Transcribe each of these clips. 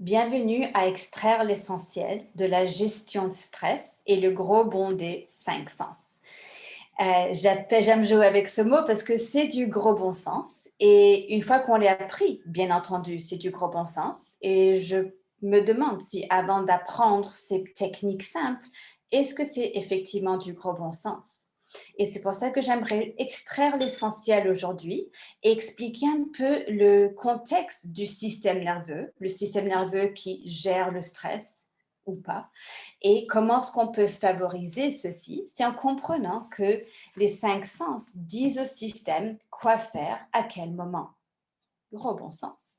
Bienvenue à extraire l'essentiel de la gestion de stress et le gros bond des 5 sens. J'aime jouer avec ce mot parce que c'est du gros bon sens et une fois qu'on l'a appris, bien entendu, c'est du gros bon sens et je me demande si avant d'apprendre ces techniques simples, est-ce que c'est effectivement du gros bon sens? Et c'est pour ça que j'aimerais extraire l'essentiel aujourd'hui et expliquer un peu le contexte du système nerveux, le système nerveux qui gère le stress ou pas, et comment est-ce qu'on peut favoriser ceci, c'est en comprenant que les 5 sens disent au système quoi faire à quel moment. Gros bon sens.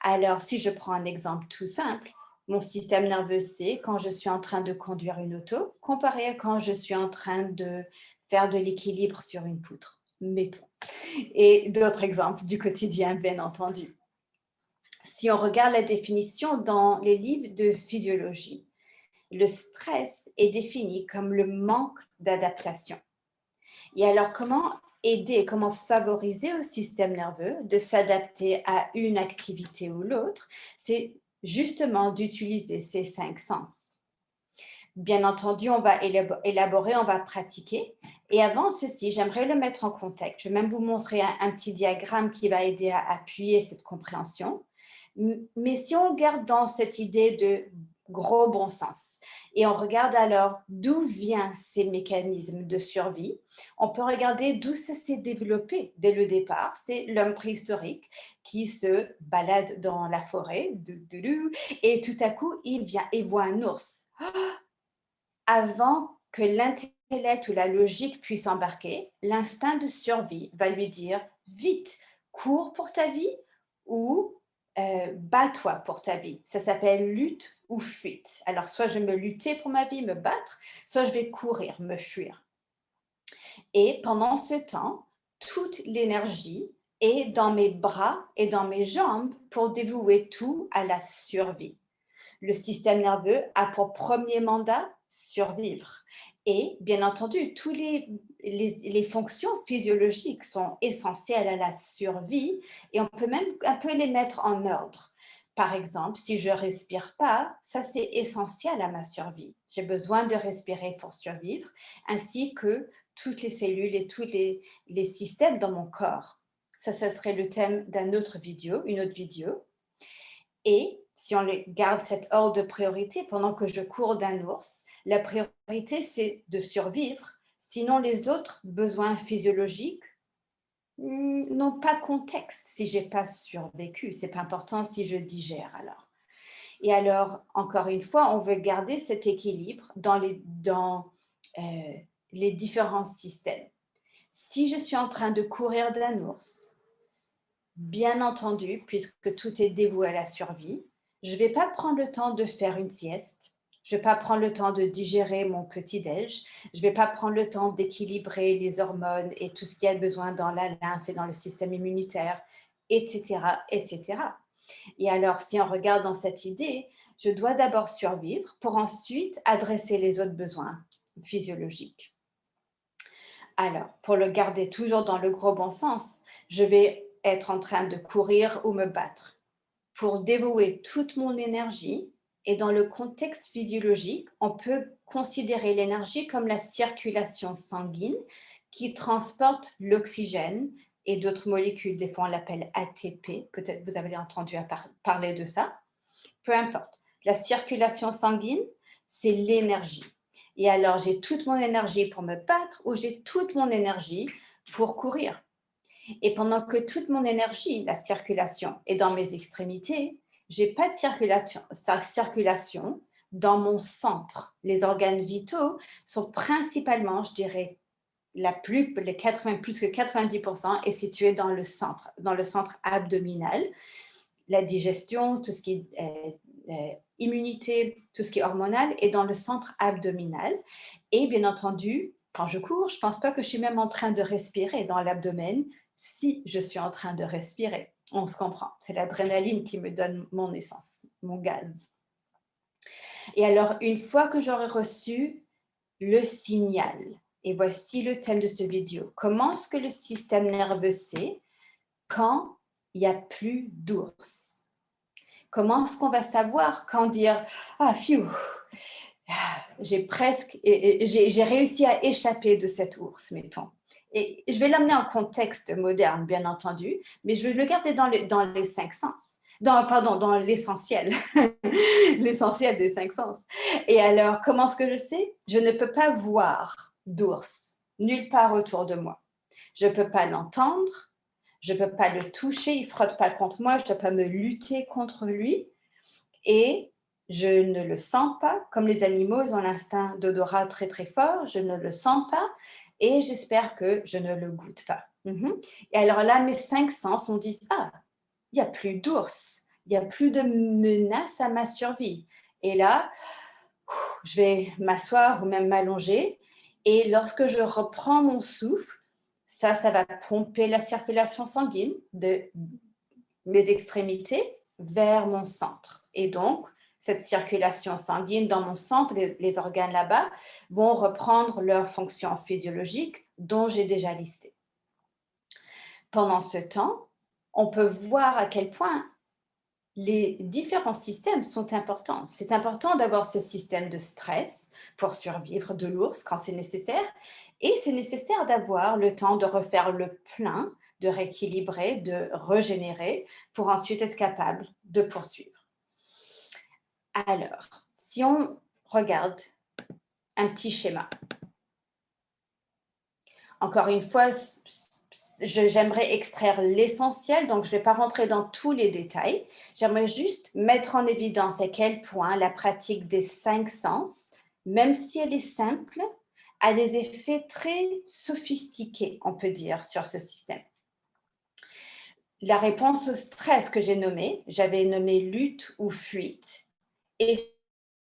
Alors, si je prends un exemple tout simple, mon système nerveux sait quand je suis en train de conduire une auto, comparé à quand je suis en train de faire de l'équilibre sur une poutre, mettons. Et d'autres exemples du quotidien, bien entendu. Si on regarde la définition dans les livres de physiologie, le stress est défini comme le manque d'adaptation. Et alors, comment aider, comment favoriser au système nerveux de s'adapter à une activité ou l'autre? C'est justement d'utiliser ces 5 sens. Bien entendu, on va élaborer, on va pratiquer. Et avant ceci, j'aimerais le mettre en contexte. Je vais même vous montrer un petit diagramme qui va aider à appuyer cette compréhension. Mais si on regarde dans cette idée de gros bon sens et on regarde alors d'où viennent ces mécanismes de survie, on peut regarder d'où ça s'est développé dès le départ. C'est l'homme préhistorique qui se balade dans la forêt et tout à coup, il vient et voit un ours. Avant que l'intellect ou la logique puisse embarquer, l'instinct de survie va lui dire vite, cours pour ta vie ou bats-toi pour ta vie. Ça s'appelle lutte ou fuite. Alors, soit je me lutter pour ma vie, me battre, soit je vais courir, me fuir. Et pendant ce temps, toute l'énergie est dans mes bras et dans mes jambes pour dévouer tout à la survie. Le système nerveux a pour premier mandat survivre. Et bien entendu, toutes les fonctions physiologiques sont essentielles à la survie et on peut même un peu les mettre en ordre. Par exemple, si je respire pas, ça c'est essentiel à ma survie. J'ai besoin de respirer pour survivre, ainsi que toutes les cellules et tous les systèmes dans mon corps. Ça serait le thème d'une autre vidéo, une autre vidéo. Et si on garde cet ordre de priorité pendant que je cours d'un ours, la priorité, c'est de survivre. Sinon, les autres besoins physiologiques n'ont pas contexte si j'ai pas survécu. C'est pas important si je digère alors. Et alors, encore une fois, on veut garder cet équilibre dans les différents systèmes. Si je suis en train de courir d'un ours, bien entendu, puisque tout est dévoué à la survie, je ne vais pas prendre le temps de faire une sieste, je ne vais pas prendre le temps de digérer mon petit-déj, je ne vais pas prendre le temps d'équilibrer les hormones et tout ce qu'il y a besoin dans la lymphe et dans le système immunitaire, etc., etc. Et alors, si on regarde dans cette idée, je dois d'abord survivre pour ensuite adresser les autres besoins physiologiques. Alors, pour le garder toujours dans le gros bon sens, je vais être en train de courir ou me battre pour dévouer toute mon énergie. Et dans le contexte physiologique, on peut considérer l'énergie comme la circulation sanguine qui transporte l'oxygène et d'autres molécules. Des fois, on l'appelle ATP. Peut-être vous avez entendu parler de ça. Peu importe. La circulation sanguine, c'est l'énergie. Et alors, j'ai toute mon énergie pour me battre ou j'ai toute mon énergie pour courir. Et pendant que toute mon énergie, la circulation, est dans mes extrémités, j'ai pas de circulation dans mon centre. Les organes vitaux sont principalement, je dirais, plus que 90% est situé dans le centre abdominal. La digestion, tout ce qui est immunité, tout ce qui est hormonal est dans le centre abdominal. Et bien entendu, quand je cours, je ne pense pas que je suis même en train de respirer dans l'abdomen si je suis en train de respirer. On se comprend. C'est l'adrénaline qui me donne mon essence, mon gaz. Et alors, une fois que j'aurai reçu le signal, et voici le thème de cette vidéo, comment est-ce que le système nerveux sait quand il n'y a plus d'ours? Comment est-ce qu'on va savoir quand dire: «Ah phew, j'ai réussi à échapper de cet ours», mettons. Et je vais l'amener en contexte moderne, bien entendu, mais je vais le garder dans les 5 sens. Pardon, dans l'essentiel, l'essentiel des 5 sens. Et alors, comment est-ce que je sais? Je ne peux pas voir d'ours nulle part autour de moi. Je ne peux pas l'entendre, je ne peux pas le toucher, il ne frotte pas contre moi, je ne peux pas me lutter contre lui. Et je ne le sens pas. Comme les animaux, ils ont l'instinct d'odorat très, très fort. Je ne le sens pas et j'espère que je ne le goûte pas. Et alors là, mes 5 sens, on dit: «Ah, il n'y a plus d'ours, il n'y a plus de menace à ma survie». Et là, je vais m'asseoir ou même m'allonger et lorsque je reprends mon souffle, ça va pomper la circulation sanguine de mes extrémités vers mon centre. Et donc, cette circulation sanguine dans mon centre, les organes là-bas, vont reprendre leur fonction physiologique dont j'ai déjà listé. Pendant ce temps, on peut voir à quel point les différents systèmes sont importants. C'est important d'avoir ce système de stress pour survivre de l'ours quand c'est nécessaire. Et c'est nécessaire d'avoir le temps de refaire le plein, de rééquilibrer, de régénérer pour ensuite être capable de poursuivre. Alors, si on regarde un petit schéma, encore une fois, j'aimerais extraire l'essentiel, donc je ne vais pas rentrer dans tous les détails. J'aimerais juste mettre en évidence à quel point la pratique des 5 sens, même si elle est simple, a des effets très sophistiqués, on peut dire, sur ce système. La réponse au stress que j'avais nommé lutte ou fuite. Et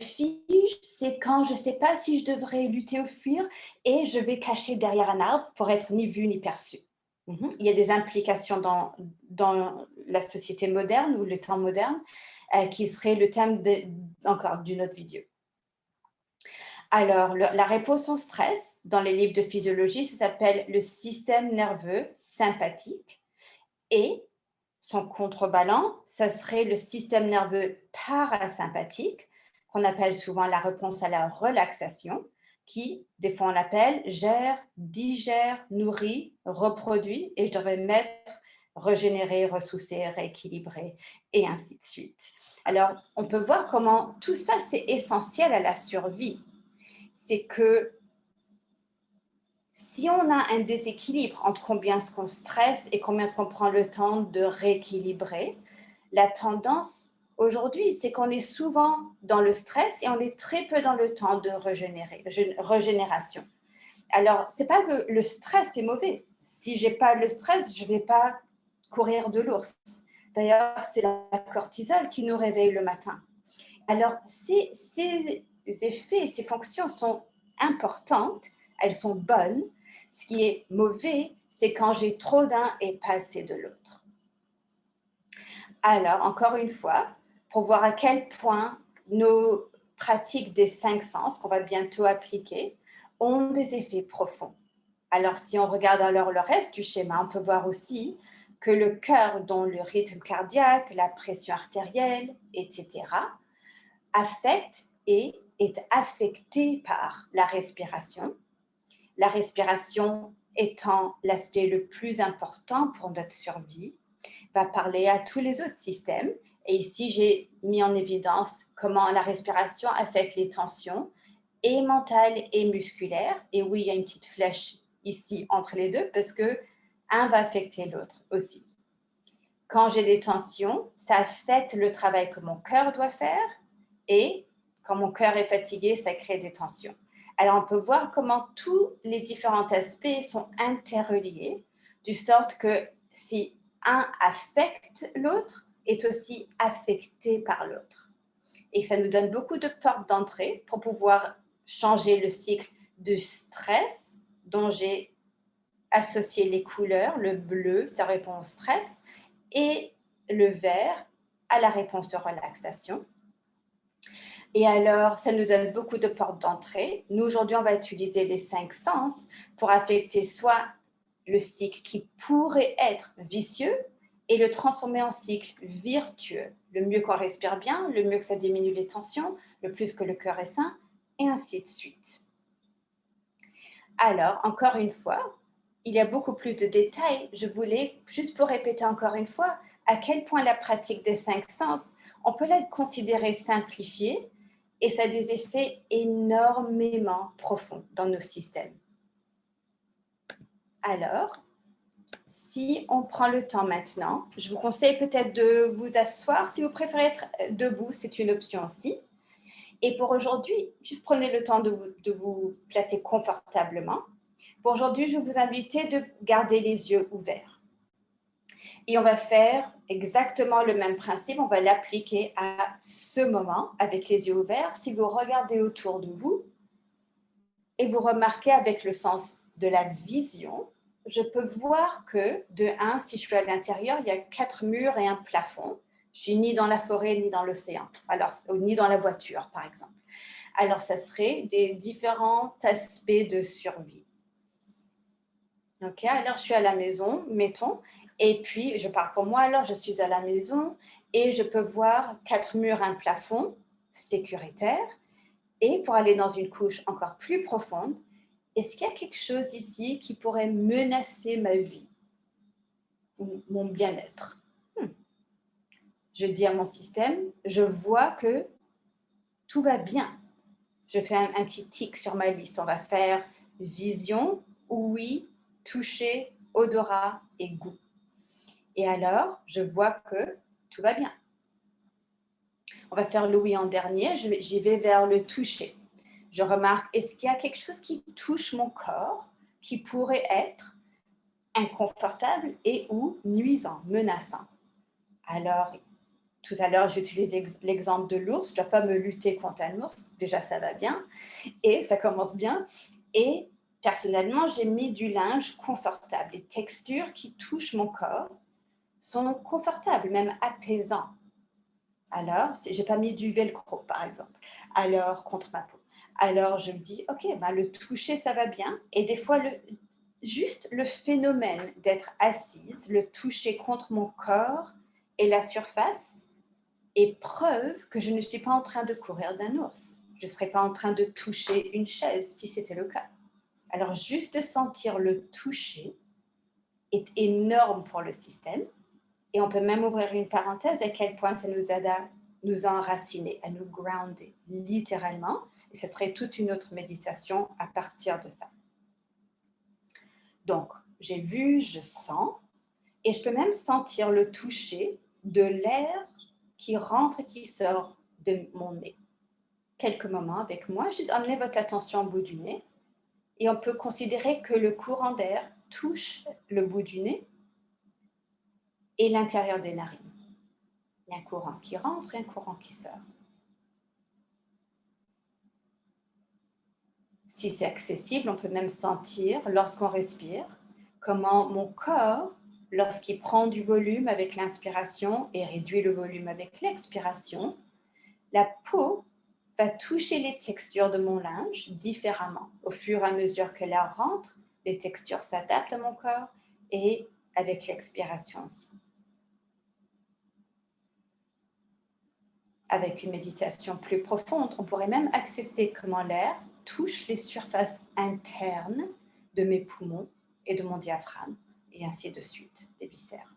fige, c'est quand je ne sais pas si je devrais lutter ou fuir et je vais cacher derrière un arbre pour être ni vu ni perçu. Il y a des implications dans la société moderne ou le temps moderne qui serait le thème encore d'une autre vidéo. Alors, la réponse au stress, dans les livres de physiologie, ça s'appelle le système nerveux sympathique et son contrebalan, ça serait le système nerveux parasympathique, qu'on appelle souvent la réponse à la relaxation, qui, des fois on l'appelle, gère, digère, nourrit, reproduit, et je devrais mettre régénérer, ressourcer, rééquilibrer, et ainsi de suite. Alors, on peut voir comment tout ça, c'est essentiel à la survie. C'est que si on a un déséquilibre entre combien est-ce qu'on stresse et combien est-ce qu'on prend le temps de rééquilibrer, la tendance aujourd'hui, c'est qu'on est souvent dans le stress et on est très peu dans le temps de régénération. Alors, c'est pas que le stress est mauvais. Si j'ai pas le stress, je vais pas courir de l'ours. D'ailleurs, c'est la cortisol qui nous réveille le matin. Alors, ces effets, ces fonctions sont importantes, elles sont bonnes. Ce qui est mauvais, c'est quand j'ai trop d'un et pas assez de l'autre. Alors, encore une fois, pour voir à quel point nos pratiques des 5 sens, qu'on va bientôt appliquer, ont des effets profonds. Alors, si on regarde alors le reste du schéma, on peut voir aussi que le cœur, dont le rythme cardiaque, la pression artérielle, etc., affecte et est affecté par la respiration. La respiration étant l'aspect le plus important pour notre survie, va parler à tous les autres systèmes. Et ici, j'ai mis en évidence comment la respiration affecte les tensions et mentales et musculaires. Et oui, il y a une petite flèche ici entre les deux parce que un va affecter l'autre aussi. Quand j'ai des tensions, ça affecte le travail que mon cœur doit faire et quand mon cœur est fatigué, ça crée des tensions. Alors, on peut voir comment tous les différents aspects sont interreliés, de sorte que si un affecte l'autre, est aussi affecté par l'autre. Et ça nous donne beaucoup de portes d'entrée pour pouvoir changer le cycle de stress dont j'ai associé les couleurs. Le bleu, ça répond au stress, et le vert à la réponse de relaxation. Et alors, ça nous donne beaucoup de portes d'entrée. Nous, aujourd'hui, on va utiliser les 5 sens pour affecter soit le cycle qui pourrait être vicieux et le transformer en cycle virtueux. Le mieux qu'on respire bien, le mieux que ça diminue les tensions, le plus que le cœur est sain, et ainsi de suite. Alors, encore une fois, il y a beaucoup plus de détails. Je voulais, juste pour répéter encore une fois, à quel point la pratique des 5 sens, on peut la considérer simplifiée et ça a des effets énormément profonds dans nos systèmes. Alors, si on prend le temps maintenant, je vous conseille peut-être de vous asseoir. Si vous préférez être debout, c'est une option aussi. Et pour aujourd'hui, juste prenez le temps de vous placer confortablement. Pour aujourd'hui, je vais vous inviter de garder les yeux ouverts. Et on va faire exactement le même principe, on va l'appliquer à ce moment avec les yeux ouverts. Si vous regardez autour de vous et vous remarquez avec le sens de la vision, je peux voir que, de 1, si je suis à l'intérieur, il y a 4 murs et un plafond. Je suis ni dans la forêt, ni dans l'océan, ni dans la voiture, par exemple. Alors, ça serait des différents aspects de survie. Ok, alors je suis à la maison, mettons, et puis je parle pour moi, alors je suis à la maison et je peux voir 4 murs, un plafond sécuritaire. Et pour aller dans une couche encore plus profonde, est-ce qu'il y a quelque chose ici qui pourrait menacer ma vie ou mon bien-être? Je dis à mon système, je vois que tout va bien. Je fais un petit tic sur ma liste. On va faire vision, ouïe, toucher, odorat et goût. Et alors, je vois que tout va bien. On va faire l'ouïe en dernier. J'y vais vers le toucher. Je remarque, est-ce qu'il y a quelque chose qui touche mon corps qui pourrait être inconfortable et ou nuisant, menaçant? Alors, tout à l'heure, j'ai utilisé l'exemple de l'ours. Je ne dois pas me lutter contre un ours. Déjà, ça va bien. Et ça commence bien. Et personnellement, j'ai mis du linge confortable. Les textures qui touchent mon corps sont confortables, même apaisants. Alors, je n'ai pas mis du velcro, par exemple, alors contre ma peau. Alors, je me dis, OK, ben, le toucher, ça va bien. Et des fois, juste le phénomène d'être assise, le toucher contre mon corps et la surface est preuve que je ne suis pas en train de courir d'un ours. Je ne serais pas en train de toucher une chaise si c'était le cas. Alors, juste sentir le toucher est énorme pour le système. Et on peut même ouvrir une parenthèse à quel point ça nous aide à nous enraciner, à nous grounder, littéralement. Et ce serait toute une autre méditation à partir de ça. Donc, j'ai vu, je sens, et je peux même sentir le toucher de l'air qui rentre et qui sort de mon nez. Quelques moments avec moi, juste amenez votre attention au bout du nez, et on peut considérer que le courant d'air touche le bout du nez et l'intérieur des narines. Il y a un courant qui rentre et un courant qui sort. Si c'est accessible, on peut même sentir, lorsqu'on respire, comment mon corps, lorsqu'il prend du volume avec l'inspiration et réduit le volume avec l'expiration, la peau va toucher les textures de mon linge différemment. Au fur et à mesure que l'air rentre, les textures s'adaptent à mon corps et avec l'expiration aussi. Avec une méditation plus profonde, on pourrait même accesser comment l'air touche les surfaces internes de mes poumons et de mon diaphragme, et ainsi de suite, des viscères.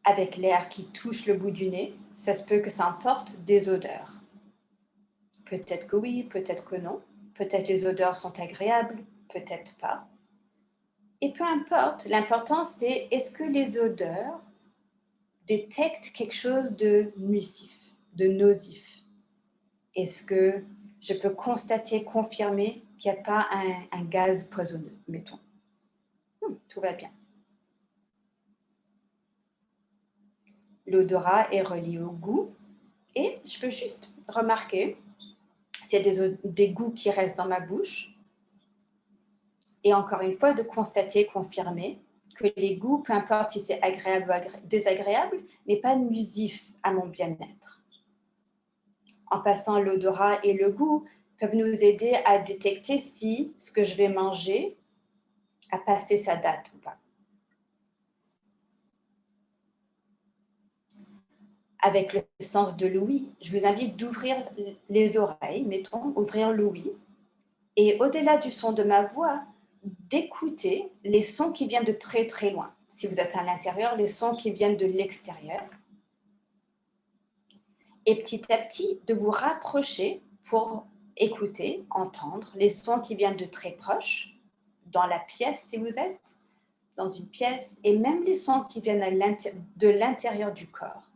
Avec l'air qui touche le bout du nez, ça se peut que ça emporte des odeurs. Peut-être que oui, peut-être que non. Peut-être les odeurs sont agréables, peut-être pas. Et peu importe, l'important c'est est-ce que les odeurs détectent quelque chose de nuisif, de nocif? Est-ce que je peux constater, confirmer qu'il n'y a pas un gaz poisonneux, mettons? Tout va bien. L'odorat est relié au goût et je peux juste remarquer s'il y a des goûts qui restent dans ma bouche. Et encore une fois, de constater, confirmer que les goûts, peu importe si c'est agréable ou désagréable, n'est pas nuisif à mon bien-être. En passant, l'odorat et le goût peuvent nous aider à détecter si ce que je vais manger a passé sa date ou pas. Avec le sens de l'ouïe, je vous invite d'ouvrir les oreilles, mettons, ouvrir l'ouïe, et au-delà du son de ma voix, d'écouter les sons qui viennent de très très loin. Si vous êtes à l'intérieur, les sons qui viennent de l'extérieur. Et petit à petit, de vous rapprocher pour écouter, entendre les sons qui viennent de très proches, dans la pièce si vous êtes, dans une pièce, et même les sons qui viennent de l'intérieur du corps.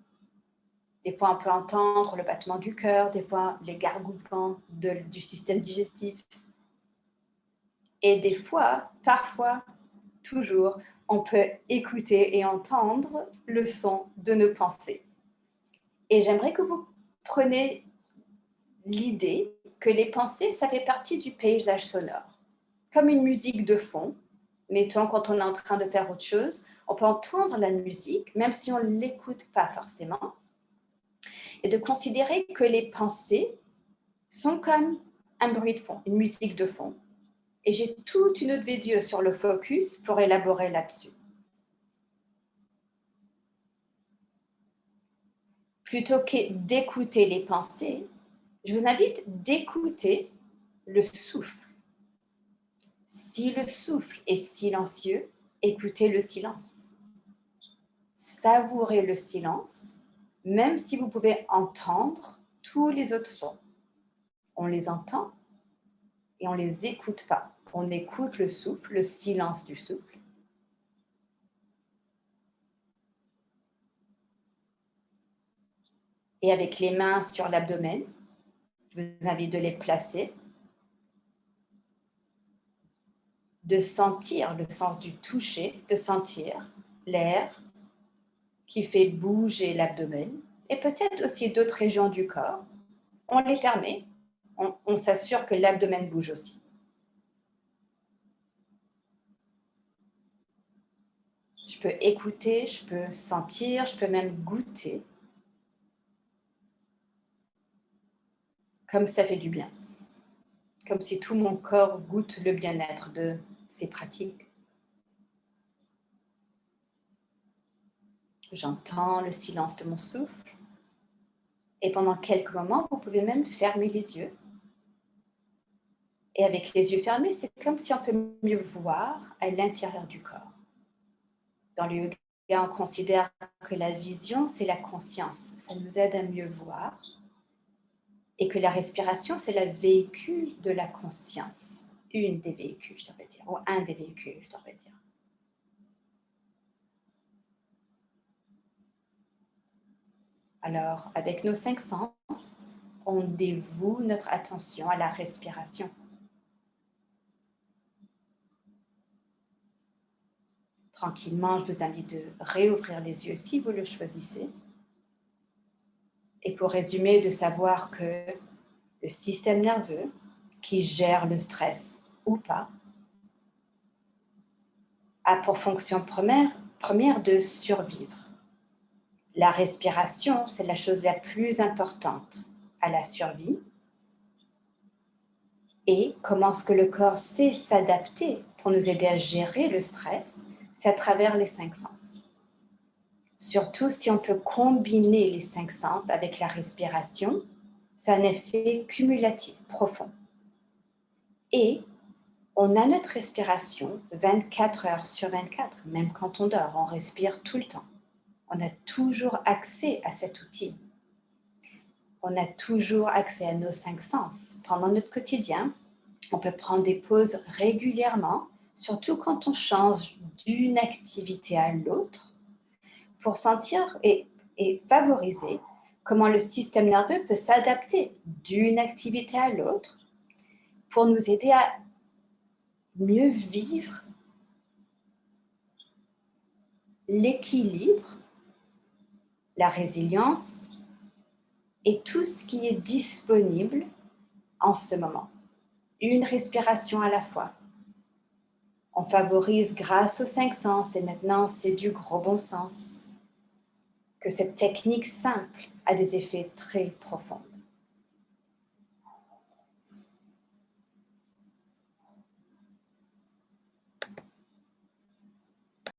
Des fois, on peut entendre le battement du cœur, des fois, les gargouillements du système digestif. Et des fois, parfois, toujours, on peut écouter et entendre le son de nos pensées. Et j'aimerais que vous preniez l'idée que les pensées, ça fait partie du paysage sonore. Comme une musique de fond, mettons quand on est en train de faire autre chose, on peut entendre la musique, même si on ne l'écoute pas forcément, et de considérer que les pensées sont comme un bruit de fond, une musique de fond. Et j'ai toute une autre vidéo sur le focus pour élaborer là-dessus. Plutôt que d'écouter les pensées, je vous invite d'écouter le souffle. Si le souffle est silencieux, écoutez le silence. Savourez le silence, même si vous pouvez entendre tous les autres sons. On les entend et on ne les écoute pas. On écoute le souffle, le silence du souffle. Et avec les mains sur l'abdomen, je vous invite de les placer, de sentir le sens du toucher, de sentir l'air qui fait bouger l'abdomen et peut-être aussi d'autres régions du corps. On les permet, on s'assure que l'abdomen bouge aussi. Je peux écouter, je peux sentir, je peux même goûter. Comme ça fait du bien. Comme si tout mon corps goûte le bien-être de ces pratiques. J'entends le silence de mon souffle. Et pendant quelques moments, vous pouvez même fermer les yeux. Et avec les yeux fermés, c'est comme si on peut mieux voir à l'intérieur du corps. Dans le yoga, on considère que la vision, c'est la conscience. Ça nous aide à mieux voir. Et que la respiration, c'est le véhicule de la conscience. Une des véhicules, je devrais dire. Ou un des véhicules, je devrais dire. Alors, avec nos 5 sens, on dévoue notre attention à la respiration. Tranquillement, je vous invite de réouvrir les yeux si vous le choisissez. Et pour résumer, de savoir que le système nerveux qui gère le stress ou pas a pour fonction première de survivre. La respiration, c'est la chose la plus importante à la survie. Et comment est-ce que le corps sait s'adapter pour nous aider à gérer le stress? C'est à travers les 5 sens. Surtout si on peut combiner les 5 sens avec la respiration, ça a un effet cumulatif profond. Et on a notre respiration 24 heures sur 24, même quand on dort, on respire tout le temps. On a toujours accès à cet outil. On a toujours accès à nos 5 sens. Pendant notre quotidien, on peut prendre des pauses régulièrement, surtout quand on change d'une activité à l'autre, pour sentir et favoriser comment le système nerveux peut s'adapter d'une activité à l'autre pour nous aider à mieux vivre l'équilibre, la résilience et tout ce qui est disponible en ce moment. Une respiration à la fois. On favorise grâce aux 5 sens et maintenant c'est du gros bon sens que cette technique simple a des effets très profonds.